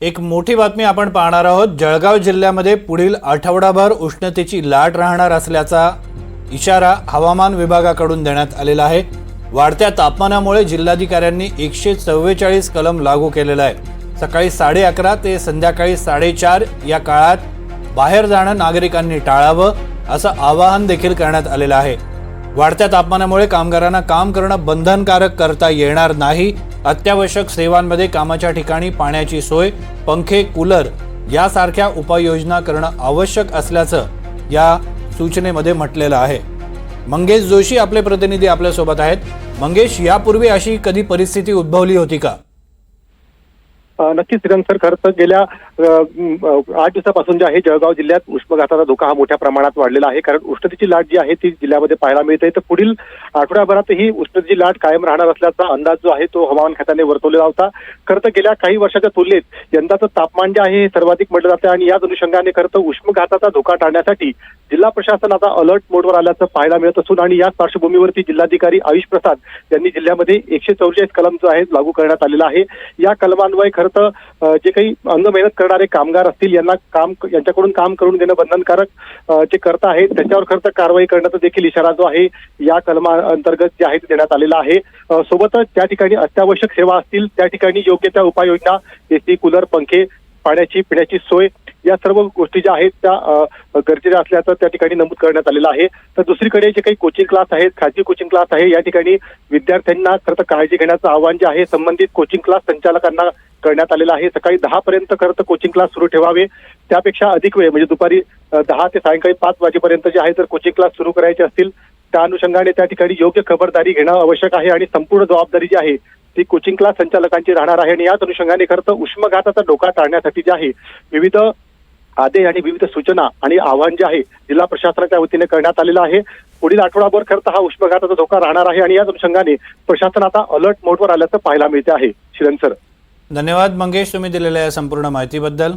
एक मोठी बातमी आपण पाहणार आहोत। जळगाव जिल्ह्यामध्ये पुढील आठवडाभर उष्णतेची लाट राहणार असल्याचा इशारा हवामान विभागाकडून देण्यात आलेला आहे। वाढत्या तापमानामुळे जिल्हाधिकाऱ्यांनी 144 कलम लागू केलेला आहे। सकाळी 11:30 ते संध्याकाळी 4:30 या काळात बाहेर जाणं नागरिकांनी टाळावं असं आवाहन देखील करण्यात आलेलं आहे। वाढत्या तापमानामुळे कामगारांना काम करणं बंधनकारक करता येणार नाही। अत्यावश्यक सेवांमध्ये कामाच्या ठिकाणी पाण्याची सोय, पंखे, कूलर यासारख्या उपाययोजना करणं आवश्यक असल्याचं या सूचनेमध्ये म्हटलेलं आहे। मंगेश जोशी आपले प्रतिनिधी आपल्या सोबत आहेत। मंगेश, यापूर्वी अशी कधी परिस्थिती उद्भवली होती का? नक्कीच सर, खरं तर गेल्या 8 दिवसापासून जे आहे जळगाव जिल्ह्यात उष्माघाताचा धोका हा मोठ्या प्रमाणात वाढलेला आहे। कारण उष्णतेची लाट जी आहे ती जिल्ह्यामध्ये पाहायला मिळते। तर पुढील आठवड्याभरातही उष्णतेची लाट कायम राहणार असल्याचा अंदाज जो आहे तो हवामान खात्याने वर्तवलेला होता। खरं तर गेल्या काही वर्षाच्या तुलनेत यंदाचं तापमान जे आहे हे सर्वाधिक म्हटलं जातं आणि याच अनुषंगाने खरं तर उष्माघाताचा धोका टाळण्यासाठी जिल्हा प्रशासन आता अलर्ट मोडवर आल्याचं पाहायला मिळत असून आणि याच पार्श्वभूमीवरती जिल्हाधिकारी आयुष प्रसाद यांनी जिल्ह्यामध्ये 144 कलम जो आहे लागू करण्यात आलेला आहे। या कलमान्वये खरं तर जे काही अंग मेहनत करणारे कामगार असतील यांच्याकडून काम करून घेणं बंधनकारक जे करता आहे त्याच्यावर खरं तर कारवाई करण्याचा देखील इशारा जो आहे या कलमा अंतर्गत जे आहे देण्यात आलेला आहे। सोबतच त्या ठिकाणी अत्यावश्यक सेवा असतील त्या ठिकाणी योग्य त्या उपाययोजना, एसी, कूलर, पंखे, पाण्याची पिण्याची सोय या सर्व गोष्टी ज्या आहेत त्या गरजेच्या असल्याचं त्या ठिकाणी नमूद करण्यात आलेलं आहे। तर दुसरीकडे जे काही कोचिंग क्लास आहेत, खाजगी कोचिंग क्लास आहे, या ठिकाणी विद्यार्थ्यांना खरं तर काळजी घेण्याचं आवाहन जे आहे संबंधित कोचिंग क्लास संचालकांना करण्यात आलेलं आहे। सकाळी 10 पर्यंत खरं तर कोचिंग क्लास सुरू ठेवावे, त्यापेक्षा अधिक वेळ म्हणजे दुपारी 10 ते सायंकाळी 5 वाजेपर्यंत जे आहे तर कोचिंग क्लास सुरू करायचे असतील त्या अनुषंगाने त्या ठिकाणी योग्य खबरदारी घेणं आवश्यक आहे आणि संपूर्ण जबाबदारी जी आहे ती कोचिंग क्लास संचालकांची राहणार आहे। आणि याच अनुषंगाने खरं तर उष्माघाताचा धोका टाळण्यासाठी जे आहे विविध आदेश आणि विविध सूचना आणि आवाहन जे आहे जिल्हा प्रशासनाच्या वतीने करण्यात आलेलं आहे। पुढील आठवडाभर खरं तर हा उष्माघाताचा धोका राहणार आहे आणि याच अनुषंगाने प्रशासन आता अलर्ट मोडवर आल्याचं पाहायला मिळते आहे। शिरन सर, धन्यवाद मंगेश, तुम्ही दिलेल्या या संपूर्ण माहितीबद्दल।